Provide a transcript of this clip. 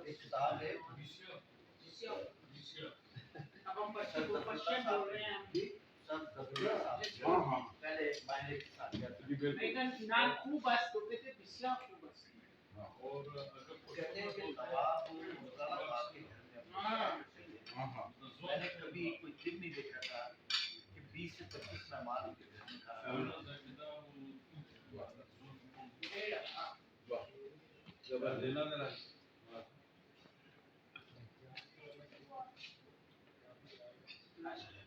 एक किताब है अब हम पश्चिम बोल रहे हैं हाँ हाँ पहले मायने के साथ लेकिन ना खूब बस तो कहते बिस्ला खूब बस और कहते हैं कि नवाब मुस्तफा के घर में हाँ हाँ मैंने कभी कोई फिल्म नहीं देखा था कि 20 से 25 मेहमान के घर में खाना देना देना Gracias.